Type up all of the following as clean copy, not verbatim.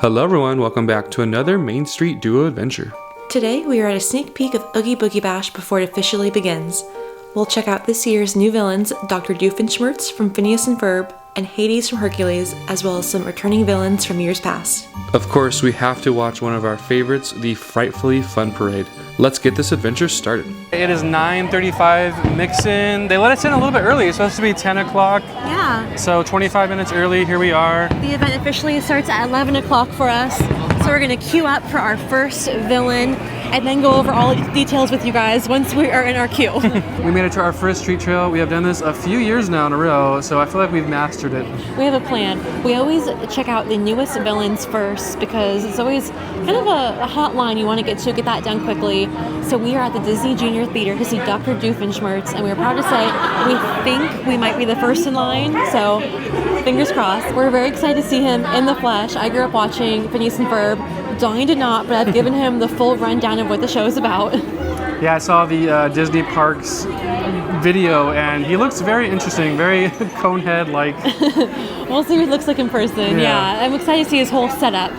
Hello everyone, welcome back to another Main Street Duo adventure. Today we are at a sneak peek of Oogie Boogie Bash before it officially begins. We'll check out this year's new villains, Dr. Doofenshmirtz from Phineas and Ferb, and Hades from Hercules, as well as some returning villains from years past. Of course, we have to watch one of our favorites, the Frightfully Fun Parade. Let's get this adventure started. It is 9:35 mix-in. They let us in a little bit early. It's supposed to be 10 o'clock. Yeah. So 25 minutes early, here we are. The event officially starts at 11 o'clock for us. So we're gonna queue up for our first villain and then go over all the details with you guys once we are in our queue. We made it to our first street trail. We have done this a few years now in a row, so I feel like we've mastered it. We have a plan. We always check out the newest villains first because it's always kind of a hot line you want to get that done quickly. So we are at the Disney Junior Theater to see Dr. Doofenshmirtz, and we're proud to say we think we might be the first in line, so fingers crossed. We're very excited to see him in the flesh. I grew up watching Phineas and Ferb. Donnie did not, but I've given him the full rundown of what the show is about. Yeah, I saw the Disney Parks video, and he looks very interesting, very Conehead-like. We'll see what he looks like in person. Yeah, I'm excited to see his whole setup.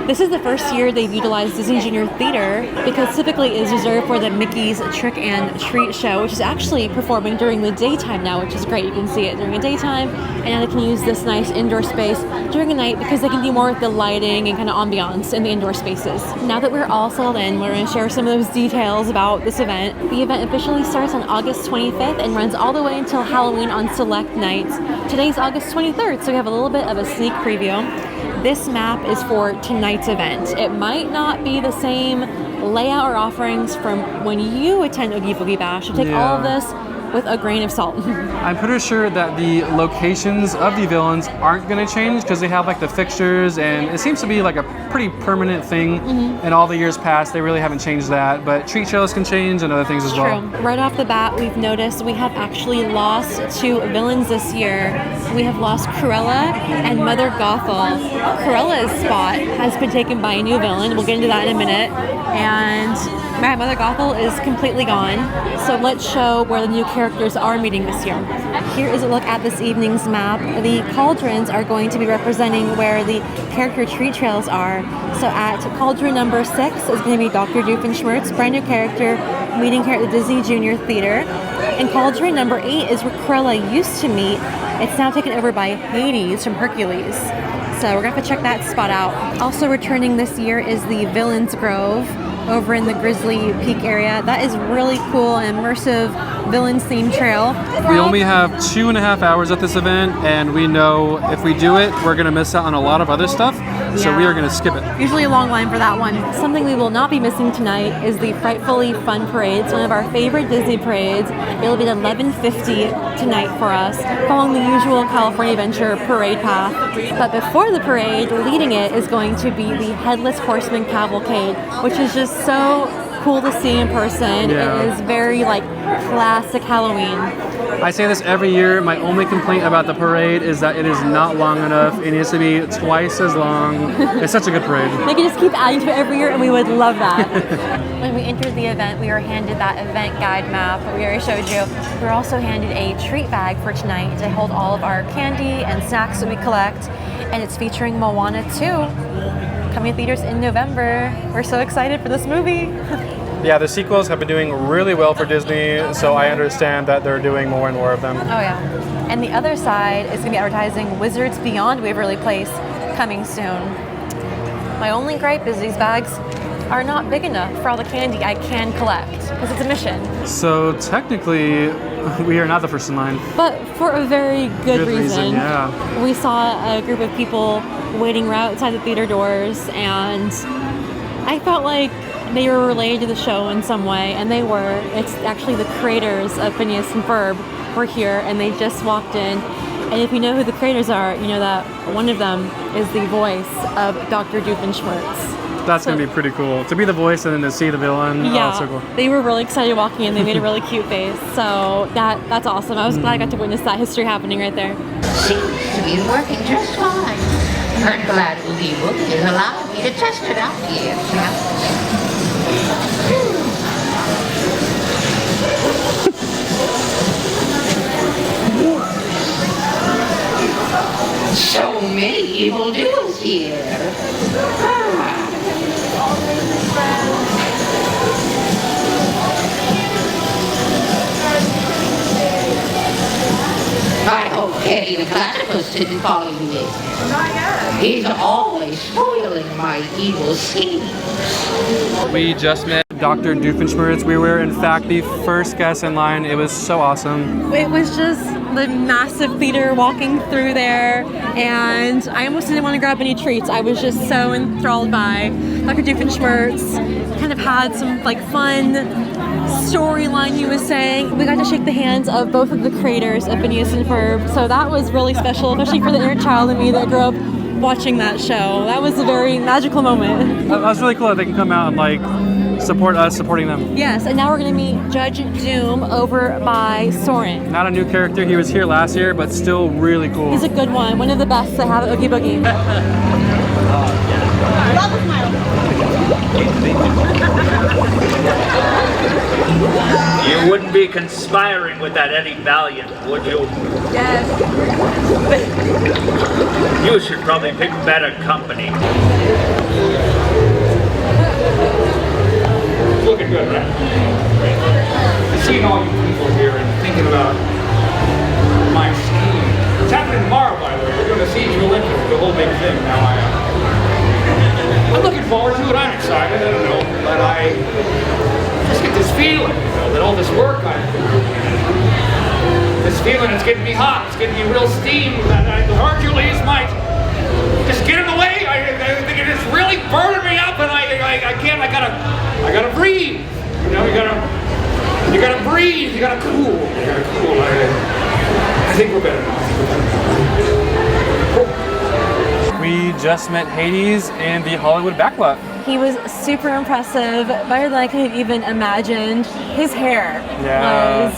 This is the first year they've utilized Disney Junior Theater because typically it is reserved for the Mickey's Trick and Treat show, which is actually performing during the daytime now, which is great. You can see it during the daytime, and now they can use this nice indoor space during the night because they can do more with the lighting and kind of ambiance in the indoor spaces. Now that we're all settled in, we're going to share some of those details about this event. The event officially starts on August 25th and runs all the way until Halloween on select nights. Today's August 23rd, so we have a little bit of a sneak preview. This map is for tonight's event. It might not be the same layout or offerings from when you attend Oogie Boogie Bash. So take all of this with a grain of salt. I'm pretty sure that the locations of the villains aren't going to change because they have like the fixtures, and it seems to be like a pretty permanent thing. In all the years past, they really haven't changed that, but treat shows can change and other things as well. True. Right off the bat, we've noticed we have actually lost two villains this year. We have lost Cruella and Mother Gothel. Cruella's spot has been taken by a new villain. We'll get into that in a minute. And Mother Gothel is completely gone. So let's show where the new characters are meeting this year. Here is a look at this evening's map. The cauldrons are going to be representing where the character treat trails are. So at cauldron number 6 is going to be Dr. Doofenshmirtz, brand new character, meeting here at the Disney Junior Theater. And cauldron number 8 is where Cruella used to meet. It's now taken over by Hades from Hercules. So we're going to have to check that spot out. Also returning this year is the Villains Grove over in the Grizzly Peak area. That is really cool and immersive villains themed trail. We only have 2.5 hours at this event, and we know if we do it, we're gonna miss out on a lot of other stuff, so we are gonna skip it. Usually a long line for that one. Something we will not be missing tonight is the Frightfully Fun Parade. It's one of our favorite Disney parades. It'll be at 11:50 tonight for us, following the usual California Adventure parade path. But before the parade, leading it is going to be the Headless Horseman Cavalcade, which is just so cool to see in person. Yeah. It is very like classic Halloween. I say this every year. My only complaint about the parade is that it is not long enough. It needs to be twice as long. It's such a good parade. They can just keep adding to it every year, and we would love that. When we entered the event, we were handed that event guide map that we already showed you. We were also handed a treat bag for tonight to hold all of our candy and snacks that we collect, and it's featuring Moana 2. Coming to theaters in November. We're so excited for this movie. Yeah, the sequels have been doing really well for Disney, so I understand that they're doing more and more of them. Oh yeah. And the other side is going to be advertising Wizards Beyond Waverly Place coming soon. My only gripe is these bags are not big enough for all the candy I can collect, because it's a mission. So technically, we are not the first in line. But for a very good reason. Yeah. We saw a group of people waiting right outside the theater doors, and I felt like they were related to the show in some way, and they were. It's actually the creators of Phineas and Ferb were here, and they just walked in. And if you know who the creators are, you know that one of them is the voice of Dr. Doofenshmirtz. That's going to be pretty cool. To be the voice and then to see the villain. Yeah, oh, that's so cool. They were really excited walking in. They made a really cute face. So that's awesome. I was glad I got to witness that history happening right there. Seems to be working just fine. I'm glad Oogie Boogie is allowing me to test it out here. So many evildoers here. Eddie the Platypus didn't follow you in. He's always spoiling my evil schemes. We just met Dr. Doofenshmirtz. We were, in fact, the first guests in line. It was so awesome. It was just the massive theater walking through there, and I almost didn't want to grab any treats. I was just so enthralled by Dr. Doofenshmirtz. Kind of had some like fun storyline he was saying. We got to shake the hands of both of the creators of Phineas and Ferb, so that was really special, especially for the inner child in me that grew up watching that show. That was a very magical moment. That was really cool that they can come out and like support us supporting them. Yes, and now we're going to meet Judge Doom over by Soren. Not a new character. He was here last year, but still really cool. He's a good one of the best they have at Oogie Boogie. Love the smile. You wouldn't be conspiring with that Eddie Valiant, would you? Yes. You should probably pick better company. Looking good, right? Seeing all you people here and thinking about my scheme. It's happening tomorrow, by the way. We're doing a siege of Olympus, the whole big thing. Now I'm looking forward to it. I'm excited. I don't know, but I just get this feeling, that all this work I've been doing, this feeling, it's getting me hot. It's getting me real steam. That Hercules might just get in the way. I think it is really burning me up, and I can't. I gotta breathe. You know, you gotta breathe. You gotta cool. I think we're better now. We just met Hades in the Hollywood backlot. He was super impressive, better than I could have even imagined. His hair was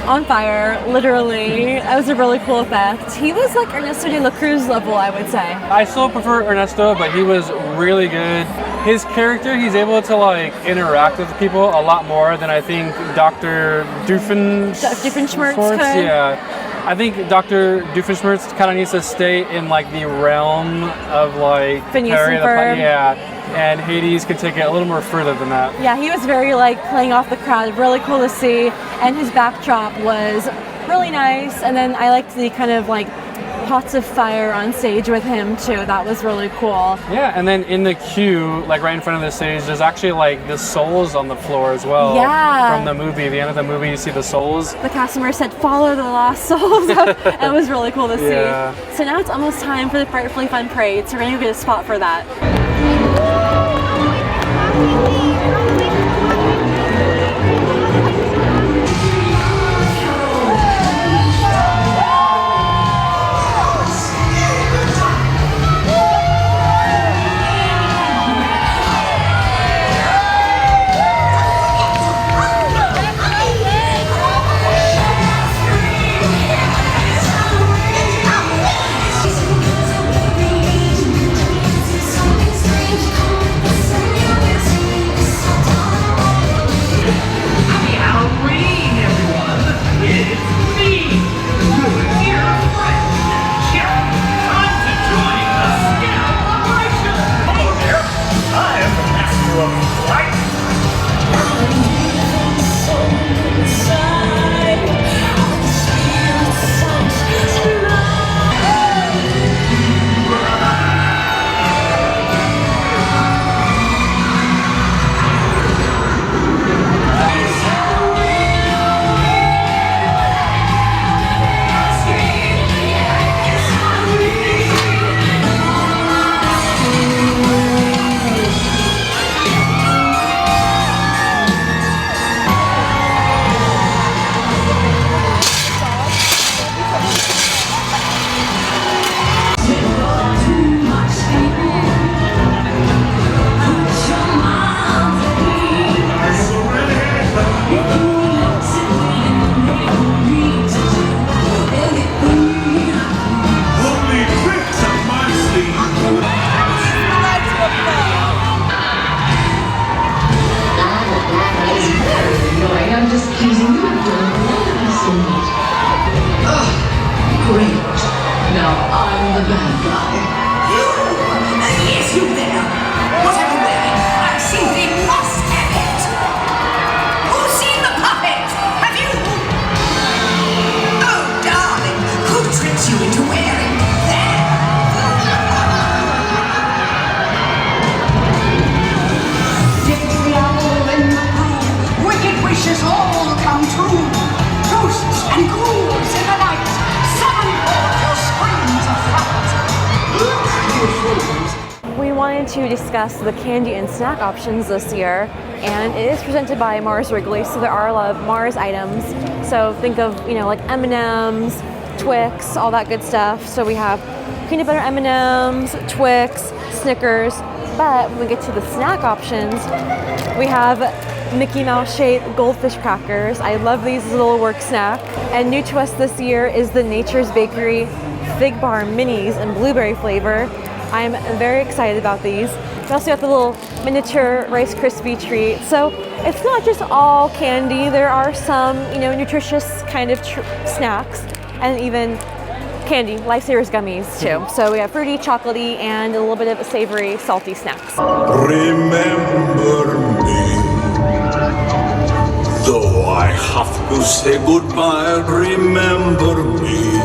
on fire, literally. That was a really cool effect. He was like Ernesto de la Cruz level, I would say. I still prefer Ernesto, but he was really good. His character, he's able to like interact with people a lot more than I think Dr. Doofenshmirtz could. Yeah. I think Dr. Doofenshmirtz kind of needs to stay in like the realm of like Phineas and Ferb. And Hades could take it a little more further than that. Yeah, he was very like playing off the crowd, really cool to see, and his backdrop was really nice. And then I liked the kind of like pots of fire on stage with him too. That was really cool. Yeah, and then in the queue, like right in front of the stage, there's actually like the souls on the floor as well. Yeah. From the movie, the end of the movie, you see the souls. The cast member said, "Follow the lost souls." It was really cool to see. Yeah. So now it's almost time for the Frightfully Fun Parade. So we're gonna get a spot for that. wanted to discuss the candy and snack options this year, and it is presented by Mars Wrigley, so there are a lot of Mars items. So think of, you know, like M&Ms, Twix, all that good stuff. So we have peanut butter M&Ms, Twix, Snickers, but when we get to the snack options, we have Mickey Mouse shaped goldfish crackers. I love these as a little work snack. And new to us this year is the Nature's Bakery Fig Bar Minis in blueberry flavor. I'm very excited about these. We also got the little miniature Rice Krispie treat. So it's not just all candy. There are some, you know, nutritious kind of snacks and even candy, Lifesavers gummies too. So we have fruity, chocolatey, and a little bit of savory, salty snacks. Remember me, though I have to say goodbye. Remember me.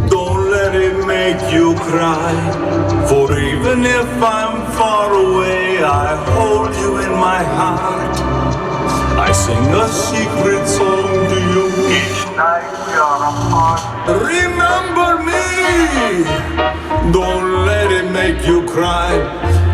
Don't let it make you cry. For even if I'm far away, I hold you in my heart. I sing a secret song to you each night we are apart. Remember me. Don't let it make you cry.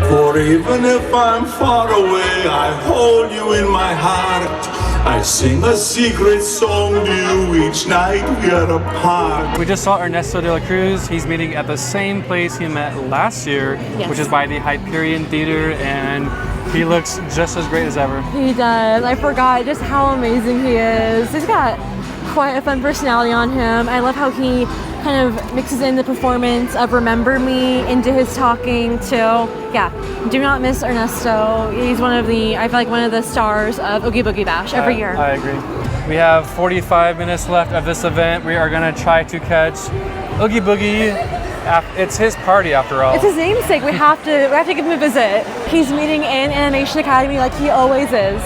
For even if I'm far away, I hold you in my heart. I sing a secret song to you each night we are apart. We just saw Ernesto de la Cruz. He's meeting at the same place he met last year, which is by the Hyperion Theater, and he looks just as great as ever. He does. I forgot just how amazing he is. He's got quite a fun personality on him. I love how he kind of mixes in the performance of Remember Me into his talking too. Yeah, do not miss Ernesto. He's one of the, I feel like one of the stars of Oogie Boogie Bash every year. I agree. We have 45 minutes left of this event. We are gonna try to catch Oogie Boogie. It's his party after all. It's his namesake. We have to give him a visit. He's meeting in Animation Academy like he always is.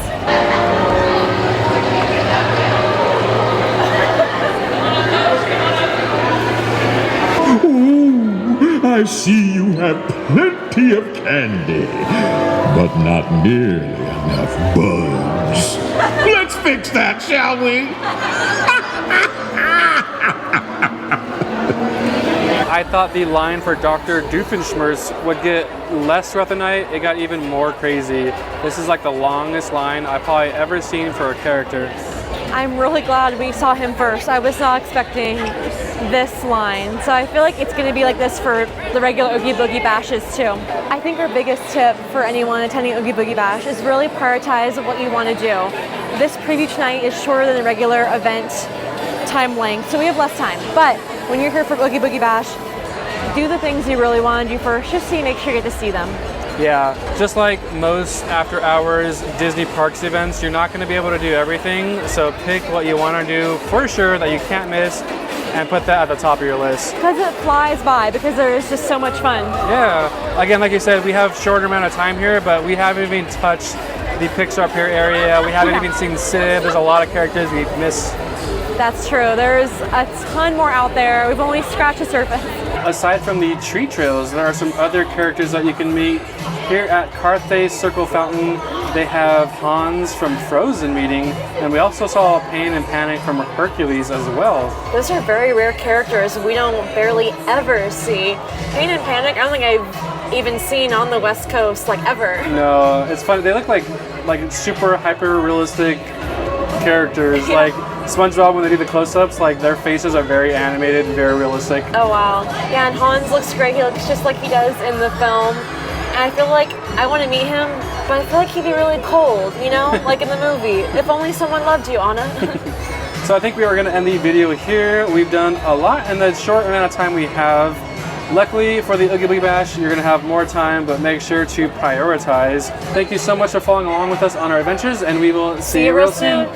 I see you have plenty of candy, but not nearly enough bugs. Let's fix that, shall we? I thought the line for Dr. Doofenshmirtz would get less throughout the night. It got even more crazy. This is like the longest line I've probably ever seen for a character. I'm really glad we saw him first. I was not expecting this line. So I feel like it's going to be like this for the regular Oogie Boogie Bashes too. I think our biggest tip for anyone attending Oogie Boogie Bash is really prioritize what you want to do. This preview tonight is shorter than the regular event time length, so we have less time. But when you're here for Oogie Boogie Bash, do the things you really want to do first, just so you make sure you get to see them. Yeah, just like most after hours Disney Parks events, you're not going to be able to do everything, so pick what you want to do for sure that you can't miss and put that at the top of your list. Because it flies by, because there is just so much fun. Yeah, again, like you said, we have shorter amount of time here, but we haven't even touched the Pixar Pier area. We haven't even seen Sid. There's a lot of characters we've missed. That's true. There's a ton more out there. We've only scratched the surface. Aside from the tree trails, there are some other characters that you can meet. Here at Carthay's Circle Fountain, they have Hans from Frozen meeting, and we also saw Pain and Panic from Hercules as well. Those are very rare characters we don't barely ever see. Pain and Panic, I don't think I've even seen on the West Coast, like ever. No, it's funny. They look like super hyper realistic characters. Yeah. Like SpongeBob, when they do the close-ups, like their faces are very animated and very realistic. Oh wow. Yeah, and Hans looks great. He looks just like he does in the film. And I feel like I want to meet him, but I feel like he'd be really cold, you know, like in the movie. If only someone loved you, Anna. So I think we are going to end the video here. We've done a lot in the short amount of time we have. Luckily for the Oogie Boogie Bash, you're going to have more time, but make sure to prioritize. Thank you so much for following along with us on our adventures, and we will see you real soon.